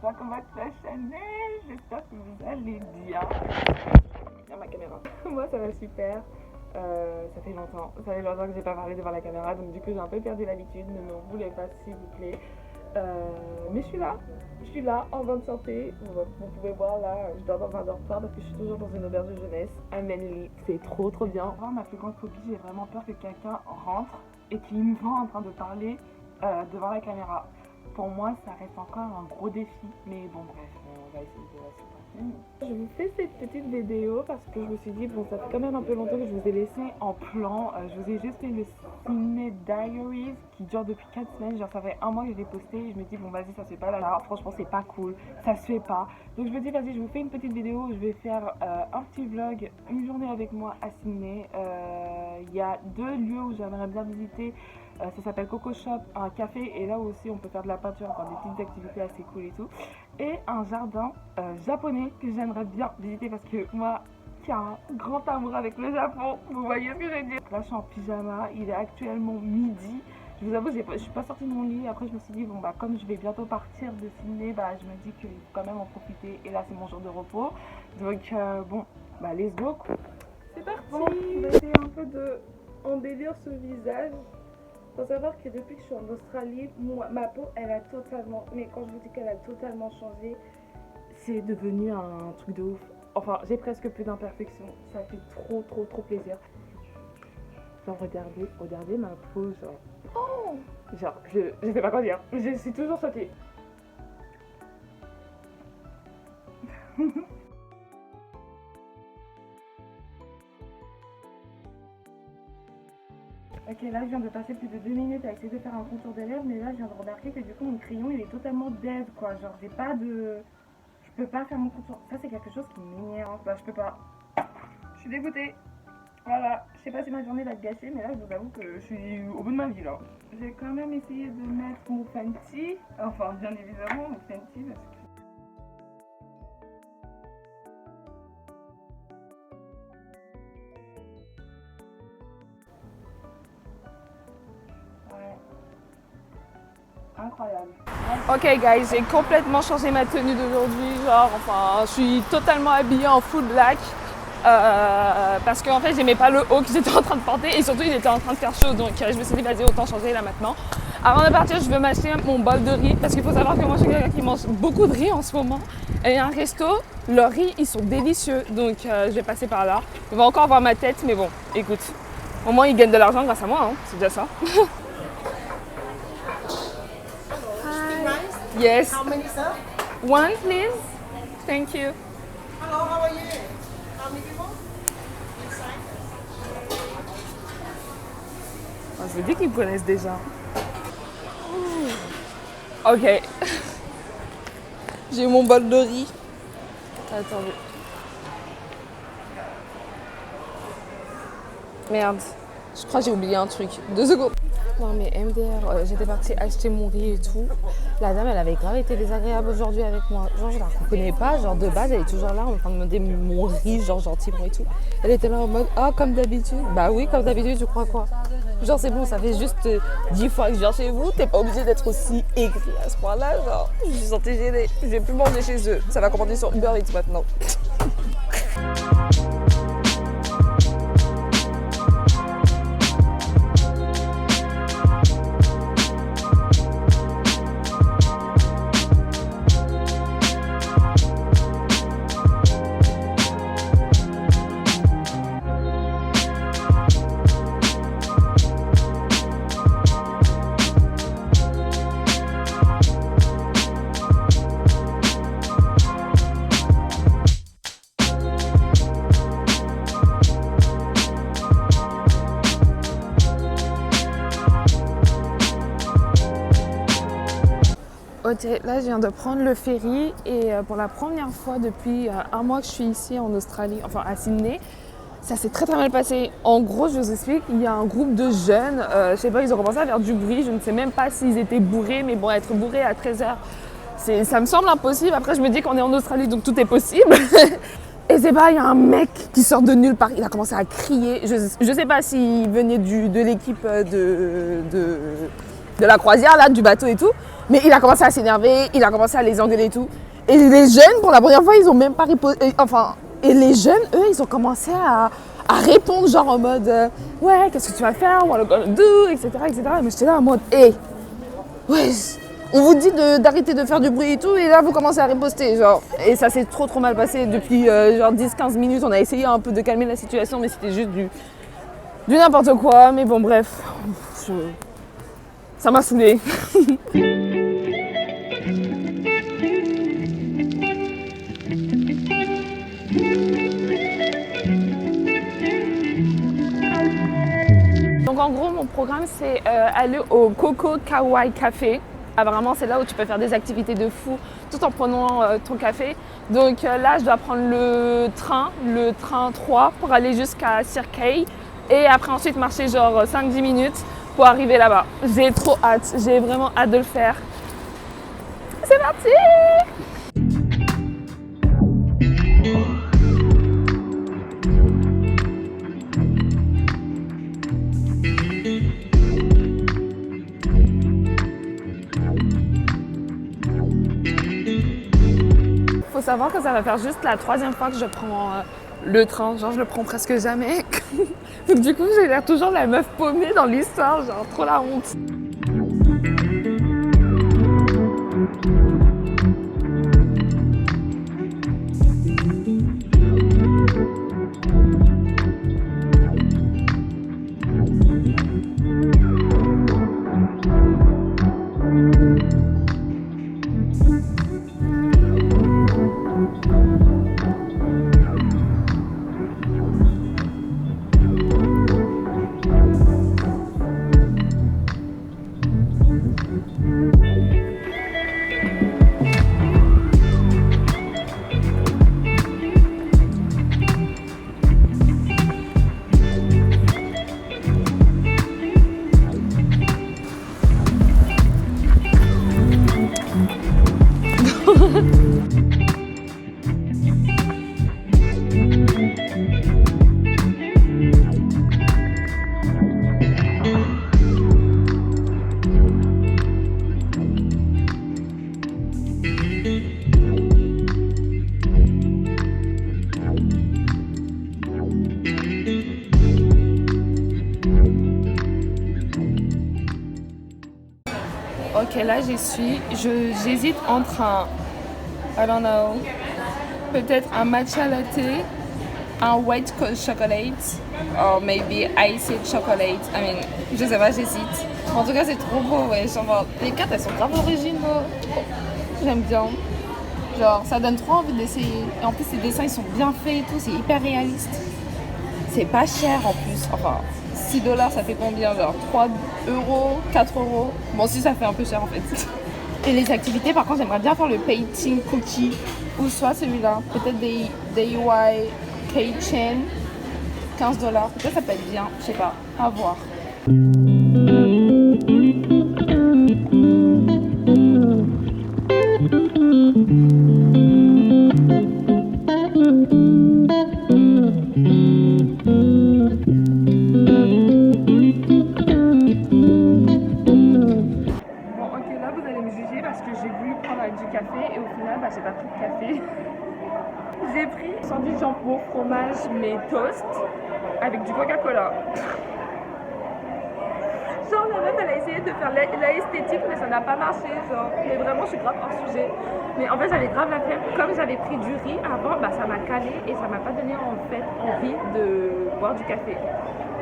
Welcome back to la chaîne. J'espère que vous allez bien. Regarde ma caméra. Moi ça va super. Ça fait longtemps que j'ai pas parlé devant la caméra, donc du coup j'ai un peu perdu l'habitude. Ne m'en voulez pas s'il vous plaît. Mais je suis là en bonne santé. Vous pouvez voir là, je dors dans un dortoir parce que je suis toujours dans une auberge de jeunesse. Amélie, c'est trop bien. Ma plus grande phobie, j'ai vraiment peur que quelqu'un rentre et qu'il me voit en train de parler devant la caméra. Pour moi, ça reste encore un gros défi, mais bon bref, on va essayer de la supporter. Je vous fais cette petite vidéo parce que je me suis dit, bon ça fait quand même un peu longtemps que je vous ai laissé en plan. Je vous ai juste fait le Ciné Diaries qui dure depuis 4 semaines, genre ça fait un mois que je l'ai posté et je me dis bon vas-y ça se fait pas là, franchement c'est pas cool, ça se fait pas. Donc je me dis vas-y je vous fais une petite vidéo où je vais faire un petit vlog, une journée avec moi à Sydney. Il y a 2 lieux où j'aimerais bien visiter. Ça s'appelle Coco Shop, un café, et là aussi on peut faire de la peinture, enfin des petites activités assez cool et tout. Et un jardin japonais que j'aimerais bien visiter parce que moi qui a un grand amour avec le Japon, vous voyez ce que je veux dire. Là je suis en pyjama, il est actuellement midi. Je vous avoue, je suis pas sortie de mon lit. Après je me suis dit bon bah comme je vais bientôt partir de Sydney, bah je me dis qu'il faut quand même en profiter. Et là c'est mon jour de repos. Donc bon bah let's go. C'est parti. Bon, on va essayer un peu de embellir ce visage. Faut savoir que depuis que je suis en Australie, ma peau elle a totalement, mais quand je vous dis qu'elle a totalement changé, c'est devenu un truc de ouf. Enfin, j'ai presque plus d'imperfections, ça fait trop plaisir. Genre regardez ma peau, genre, oh genre, je sais pas quoi dire, je suis toujours choquée. Ok, là je viens de passer plus de 2 minutes à essayer de faire un contour des lèvres, mais là je viens de remarquer que du coup mon crayon il est totalement dead quoi, genre j'ai pas de... Je peux pas faire mon contour, ça c'est quelque chose qui m'énerve, bah je peux pas. Je suis dégoûtée. Voilà, je sais pas si ma journée va être gâchée, mais là je vous avoue que je suis au bout de ma vie là. J'ai quand même essayé de mettre mon Fenty, enfin bien évidemment mon Fenty parce que... Incroyable. Ok guys, j'ai complètement changé ma tenue d'aujourd'hui, genre enfin je suis totalement habillée en full black parce qu'en fait j'aimais pas le haut que j'étais en train de porter et surtout il était en train de faire chaud, donc je me suis dit vas-y autant changer là maintenant. Avant de partir je veux m'acheter mon bol de riz parce qu'il faut savoir que moi je suis quelqu'un qui mange beaucoup de riz en ce moment et un resto, leurs riz ils sont délicieux, donc je vais passer par là. On va encore voir ma tête mais bon écoute, au moins ils gagnent de l'argent grâce à moi, hein. C'est déjà ça. Yes. How many, sir? One, please. Thank you. Hello, how are you? How many people? Inside. Oh, je me dis qu'ils me connaissent déjà. Ok. J'ai mon bol de riz. Attendez. Merde. Je crois que j'ai oublié un truc. 2 secondes. Non mais MDR, j'étais partie acheter mon riz et tout. La dame elle avait grave été désagréable aujourd'hui avec moi. Genre je la reconnais pas, genre de base elle est toujours là en train de me demander mon riz, genre gentiment et tout. Elle était là en mode ah comme d'habitude. Bah oui comme d'habitude tu crois quoi? Genre c'est bon, ça fait juste 10 fois que je viens chez vous, t'es pas obligé d'être aussi aigri à ce point-là, genre je suis sentie gênée. Je vais plus manger chez eux, ça va commander sur Uber Eats maintenant. Ok, là je viens de prendre le ferry et pour la première fois depuis un mois que je suis ici en Australie, enfin à Sydney, ça s'est très mal passé. En gros, je vous explique, il y a un groupe de jeunes, je sais pas, ils ont commencé à faire du bruit, je ne sais même pas s'ils étaient bourrés, mais bon, être bourré à 13h, ça me semble impossible. Après, je me dis qu'on est en Australie, donc tout est possible. Et c'est pas, il y a un mec qui sort de nulle part, il a commencé à crier. Je sais pas s'il venait de l'équipe de la croisière, là, du bateau et tout. Mais il a commencé à s'énerver, il a commencé à les engueuler et tout. Et les jeunes, pour la première fois, ils ont même pas répondu. Enfin, et les jeunes, eux, ils ont commencé à répondre, genre en mode ouais, qu'est-ce que tu vas faire? What are you gonna do? Etc. etc. Et moi, j'étais là en mode hé, ouais, on vous dit d'arrêter de faire du bruit et tout, et là, vous commencez à riposter. Genre. Et ça s'est trop mal passé depuis genre 10-15 minutes. On a essayé un peu de calmer la situation, mais c'était juste du n'importe quoi. Mais bon, bref, ça m'a saoulée. Donc en gros, mon programme, c'est aller au Coco Kawaii Café. Apparemment, c'est là où tu peux faire des activités de fou tout en prenant ton café. Donc là, je dois prendre le train 3 pour aller jusqu'à Circei. Et après, ensuite, marcher genre 5-10 minutes pour arriver là-bas. J'ai trop hâte, j'ai vraiment hâte de le faire. C'est parti! Faut savoir que ça va faire juste la 3e fois que je prends le train, genre je le prends presque jamais. Donc du coup j'ai l'air toujours la meuf paumée dans l'histoire, genre trop la honte. Ok, là j'y suis. J'hésite entre I don't know, peut-être un matcha latte, un white chocolate, or maybe iced chocolate. I mean, je sais pas, j'hésite. En tout cas, c'est trop beau, ouais. Genre, les cartes, elles sont grave originaux. J'aime bien. Genre, ça donne trop envie d'essayer. Et en plus, les dessins, ils sont bien faits et tout. C'est hyper réaliste. C'est pas cher en plus. Enfin, $6, ça fait combien? Genre 3 euros, 4 euros. Bon, si, ça fait un peu cher en fait. Et les activités, par contre, j'aimerais bien faire le painting cookie. Ou soit celui-là. Peut-être des DIY keychain. $15. Peut-être ça peut être bien. Je sais pas. À voir. J'ai pas pris de café. J'ai pris sandwich jambon, fromage, mais toast avec du Coca-Cola. Genre la meuf elle a essayé de faire l'esthétique mais ça n'a pas marché genre. Mais vraiment je suis grave hors sujet. Mais en fait j'avais grave la flemme. Comme j'avais pris du riz avant, bah ça m'a calé et ça m'a pas donné en fait envie de boire du café.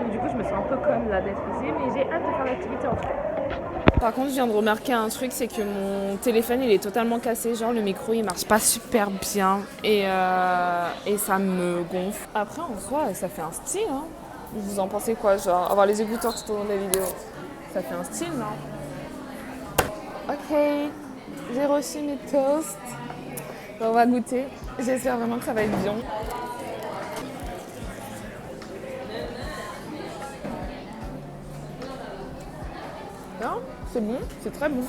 Donc du coup je me sens un peu comme là d'être ici mais j'ai hâte de faire l'activité en tout cas. Par contre, je viens de remarquer un truc, c'est que mon téléphone, il est totalement cassé. Genre, le micro, il marche pas super bien et ça me gonfle. Après, en soi, ça fait un style, hein. Vous en pensez quoi? Genre, avoir les écouteurs tout au long de la vidéo, ça fait un style, non? Ok, j'ai reçu mes toasts. On va goûter. J'espère vraiment que ça va être bien. Non, c'est bon, c'est très bon.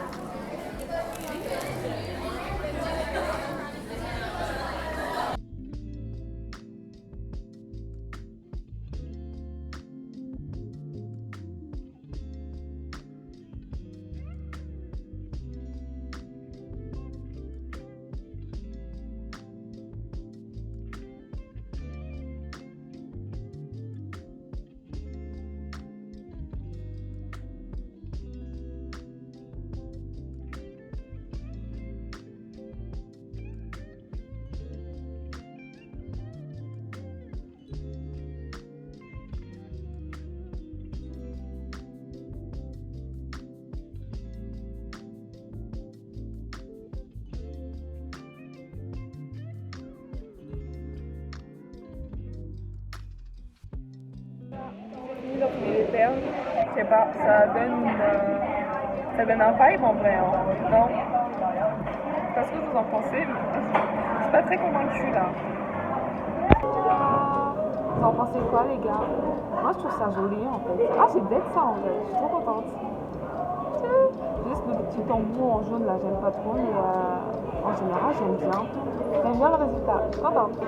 Je sais pas, ça donne un vibe en vrai, hein. Non? Parce que vous en pensez, je suis pas très convaincue là. Vous en pensez quoi les gars? Moi je trouve ça joli en fait. Ah j'ai d'être ça en vrai, je suis trop contente. Juste le petit tambour en jaune là, j'aime pas trop, mais en général j'aime bien. J'aime bien le résultat, je suis contente.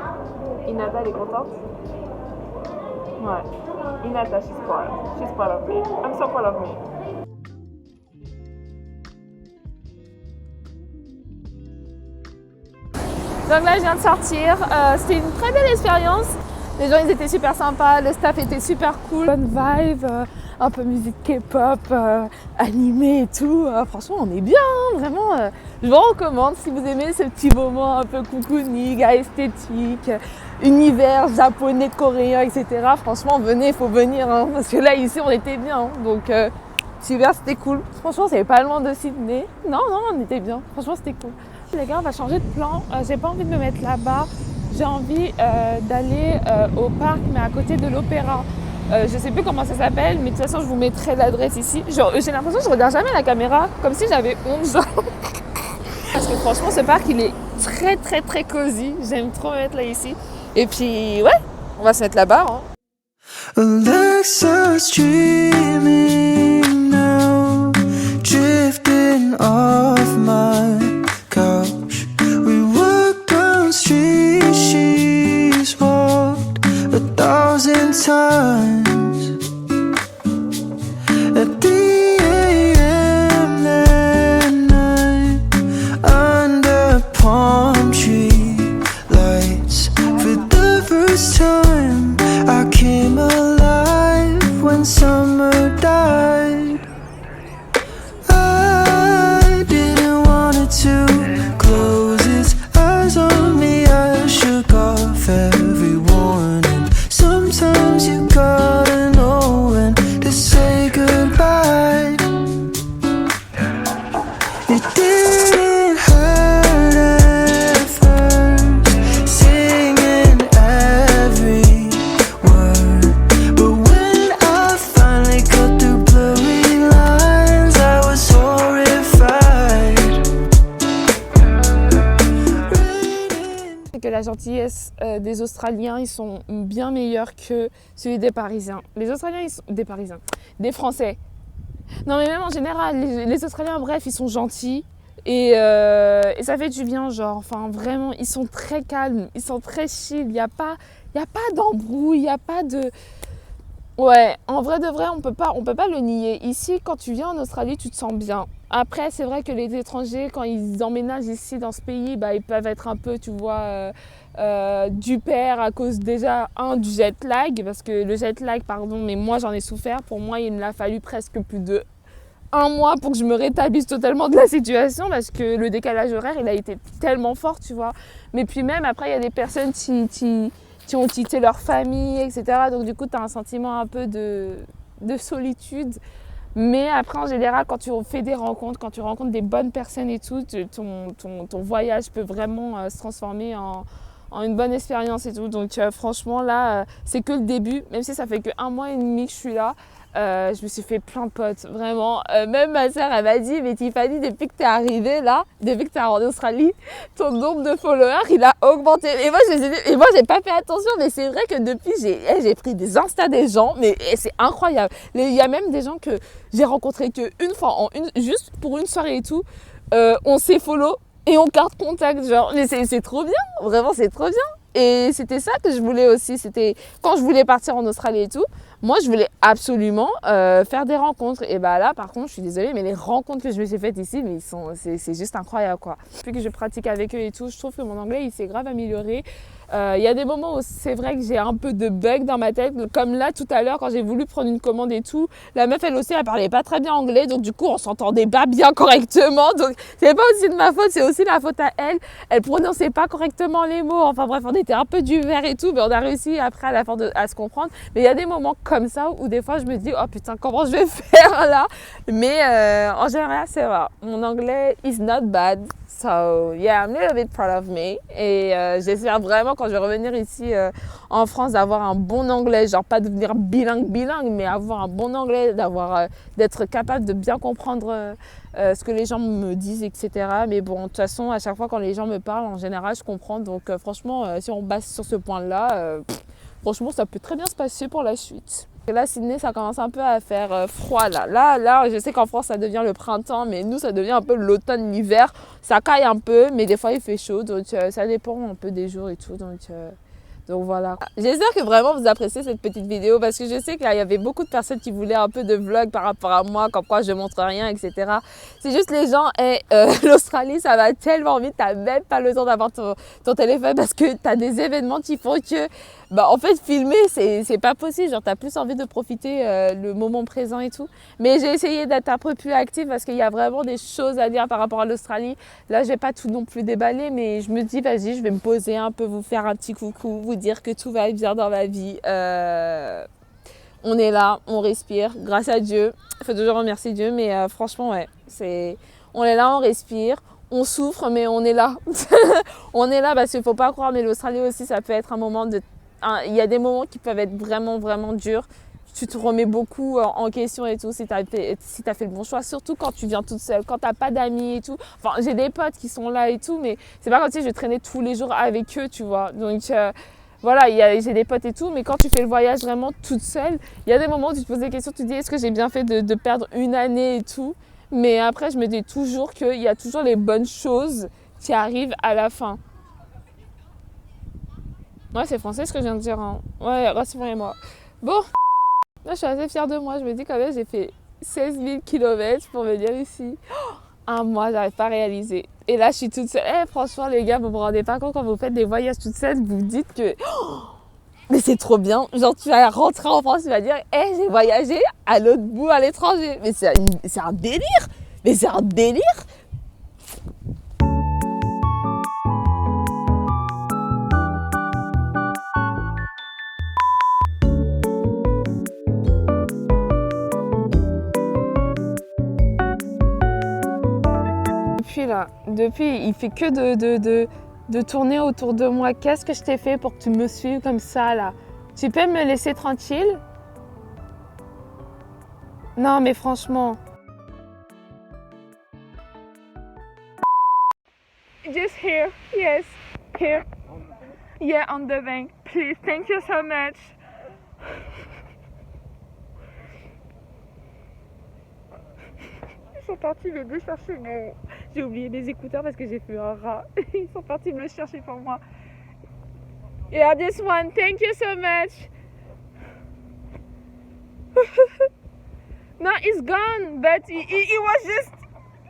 Inata elle est contente? Ouais. Inata she's proud. She's proud of me. I'm so proud of me. Donc là je viens de sortir, c'était une très belle expérience. Les gens ils étaient super sympas, le staff était super cool. Bonne vibe, un peu musique K-pop, animé et tout. Franchement on est bien, hein, vraiment. Je vous recommande si vous aimez ce petit moment un peu cocooning, esthétique, univers japonais, coréen, etc. Franchement venez, il faut venir, hein, parce que là ici on était bien. Hein, donc l'hiver c'était cool. Franchement c'est pas loin de Sydney. Non, on était bien, franchement c'était cool. Les gars on va changer de plan, j'ai pas envie de me mettre là-bas. J'ai envie d'aller au parc, mais à côté de l'opéra. Je sais plus comment ça s'appelle, mais de toute façon, je vous mettrai l'adresse ici. J'ai l'impression que je regarde jamais la caméra, comme si j'avais 11 ans. Parce que franchement, ce parc, il est très, très, très cosy. J'aime trop me mettre là, ici. Et puis, ouais, on va se mettre là-bas. Hein. Alexa streaming now, drifting off my couch. We walk down street she's walked 1,000 times. At the AM that night, under palm tree lights, for the first time I came alive when summer died. I didn't want it to close its eyes on me. I shook off every warning. Sometimes you gotta know when to say goodbye. It didn't hurt at first, singing every word, but when I finally cut through blurry lines, I was horrified. C'est que la gentillesse des Australiens, ils sont bien meilleurs que celui des Parisiens. Les Australiens, ils sont des Français. Non mais même en général, les Australiens, bref, ils sont gentils et ça fait du bien, genre, enfin vraiment, ils sont très calmes, ils sont très chill, il y a pas d'embrouille, il n'y a pas de... Ouais, en vrai de vrai, on peut pas le nier. Ici, quand tu viens en Australie, tu te sens bien. Après, c'est vrai que les étrangers, quand ils emménagent ici dans ce pays, bah, ils peuvent être un peu, tu vois, du père à cause déjà, du jet lag. Parce que le jet lag, pardon, mais moi j'en ai souffert. Pour moi, il me l'a fallu presque plus de 1 mois pour que je me rétablisse totalement de la situation. Parce que le décalage horaire, il a été tellement fort, tu vois. Mais puis même, après, il y a des personnes qui ont quitté leur famille, etc. Donc du coup, tu as un sentiment un peu de solitude. Mais après, en général, quand tu fais des rencontres, quand tu rencontres des bonnes personnes et tout, ton voyage peut vraiment se transformer en une bonne expérience et tout. Donc franchement, là, c'est que le début. Même si ça fait que 1 mois et demi que je suis là, je me suis fait plein de potes, vraiment. Même ma sœur, elle m'a dit, mais Tiffany, depuis que t'es arrivée là, depuis que t'es en Australie, ton nombre de followers, il a augmenté. Et moi, j'ai pas fait attention, mais c'est vrai que depuis, j'ai pris des Insta des gens, mais c'est incroyable. Il y a même des gens que j'ai rencontrés qu'une fois, juste pour une soirée et tout, on s'est follow et on garde contact, genre. Mais c'est trop bien, vraiment, c'est trop bien. Et c'était ça que je voulais aussi, c'était quand je voulais partir en Australie et tout, moi je voulais absolument faire des rencontres. Et bah là par contre je suis désolée, mais les rencontres que je me suis faites ici, mais c'est juste incroyable quoi. Depuis que je pratique avec eux et tout, je trouve que mon anglais il s'est grave amélioré. Il y a des moments où c'est vrai que j'ai un peu de bugs dans ma tête, comme là tout à l'heure quand j'ai voulu prendre une commande et tout, la meuf elle aussi elle parlait pas très bien anglais, donc du coup on s'entendait pas bien correctement, donc c'est pas aussi de ma faute, c'est aussi la faute à elle, elle prononçait pas correctement les mots, enfin bref on était un peu du vert et tout, mais on a réussi après à la fin à se comprendre. Mais il y a des moments comme ça où des fois je me dis oh putain comment je vais faire là, mais en général c'est vrai, mon anglais is not bad, So yeah, I'm a little bit proud of me. Et j'espère vraiment quand je vais revenir ici en France d'avoir un bon anglais, genre pas devenir bilingue, mais avoir un bon anglais, d'être capable de bien comprendre ce que les gens me disent, etc. Mais bon, de toute façon, à chaque fois quand les gens me parlent, en général, je comprends. Donc franchement, si on base sur ce point-là, franchement, ça peut très bien se passer pour la suite. Et là, Sydney, ça commence un peu à faire froid là. Là, je sais qu'en France, ça devient le printemps, mais nous, ça devient un peu l'automne, l'hiver. Ça caille un peu, mais des fois, il fait chaud. Donc, ça dépend un peu des jours et tout. Donc voilà. J'espère que vraiment vous appréciez cette petite vidéo parce que je sais qu'il y avait beaucoup de personnes qui voulaient un peu de vlog par rapport à moi, comme quoi je montre rien, etc. C'est juste les gens, l'Australie, ça va tellement vite, t'as même pas le temps d'avoir ton téléphone parce que t'as des événements qui font que, en fait, filmer, c'est pas possible. Genre, t'as plus envie de profiter le moment présent et tout. Mais j'ai essayé d'être un peu plus active parce qu'il y a vraiment des choses à dire par rapport à l'Australie. Là, je vais pas tout non plus déballer, mais je me dis, vas-y, je vais me poser un peu, vous faire un petit coucou, vous dire que tout va bien dans ma vie. On est là, on respire, grâce à Dieu. Il faut toujours remercier Dieu, mais franchement, ouais, on est là, on respire. On souffre, mais on est là. On est là parce qu'il ne faut pas croire, mais l'Australie aussi, ça peut être un moment il y a des moments qui peuvent être vraiment, vraiment durs. Tu te remets beaucoup en question et tout, si tu as fait le bon choix. Surtout quand tu viens toute seule, quand tu n'as pas d'amis et tout. Enfin, j'ai des potes qui sont là et tout, mais c'est pas comme si je traînais tous les jours avec eux, tu vois. Donc, voilà, j'ai des potes et tout, mais quand tu fais le voyage vraiment toute seule, il y a des moments où tu te poses des questions, tu te dis est-ce que j'ai bien fait de perdre une année et tout. Mais après, je me dis toujours qu'il y a toujours les bonnes choses qui arrivent à la fin. Ouais, c'est français ce que je viens de dire. Hein. Ouais, rassurez-moi. Bon, là, je suis assez fière de moi. Je me dis quand même, j'ai fait 16 000 km pour venir ici. Un mois, j'arrive pas à réaliser. Et là, je suis toute seule. Franchement, les gars, vous vous rendez pas compte quand vous faites des voyages toute seule, vous vous dites que... mais c'est trop bien. Genre, tu vas rentrer en France, tu vas dire j'ai voyagé à l'autre bout, à l'étranger. Mais c'est un délire. Mais c'est un délire. Depuis, il fait que de tourner autour de moi. Qu'est-ce que je t'ai fait pour que tu me suives comme ça, là? Tu peux me laisser tranquille? Non, mais franchement. Just here, yes, here. Yeah, on the bank. Please, thank you so much. Ils sont partis les deux chercher mon... J'ai oublié mes écouteurs parce que j'ai fait un rat. Ils sont partis me le chercher pour moi. Yeah, this one. Thank you so much. No, it's gone, but it was just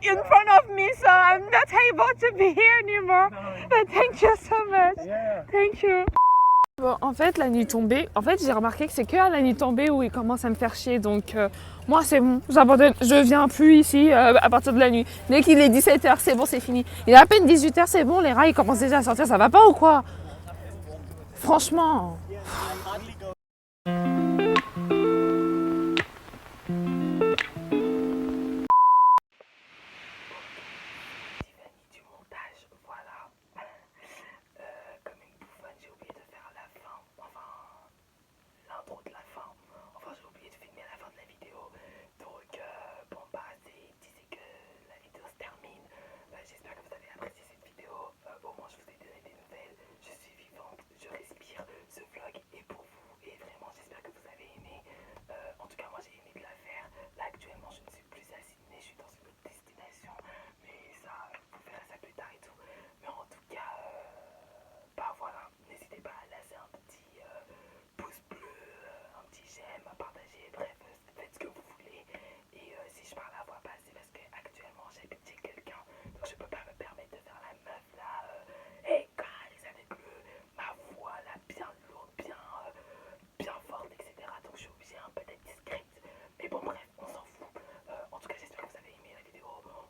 in front of me, so I'm not able to be here anymore. But thank you so much. Yeah. Thank you. Bon, en fait, la nuit tombée, j'ai remarqué que c'est que à la nuit tombée où il commence à me faire chier. Donc, moi, c'est bon, j'abandonne. Je viens plus ici à partir de la nuit. Dès qu'il est 17h, c'est bon, c'est fini. Il est à peine 18h, c'est bon, les rats, ils commencent déjà à sortir. Ça va pas ou quoi? Franchement.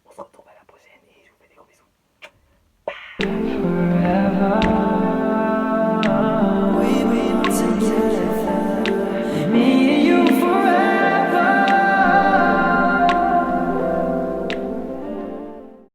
On se retrouve à la prochaine et je vous fais des gros bisous. Bye.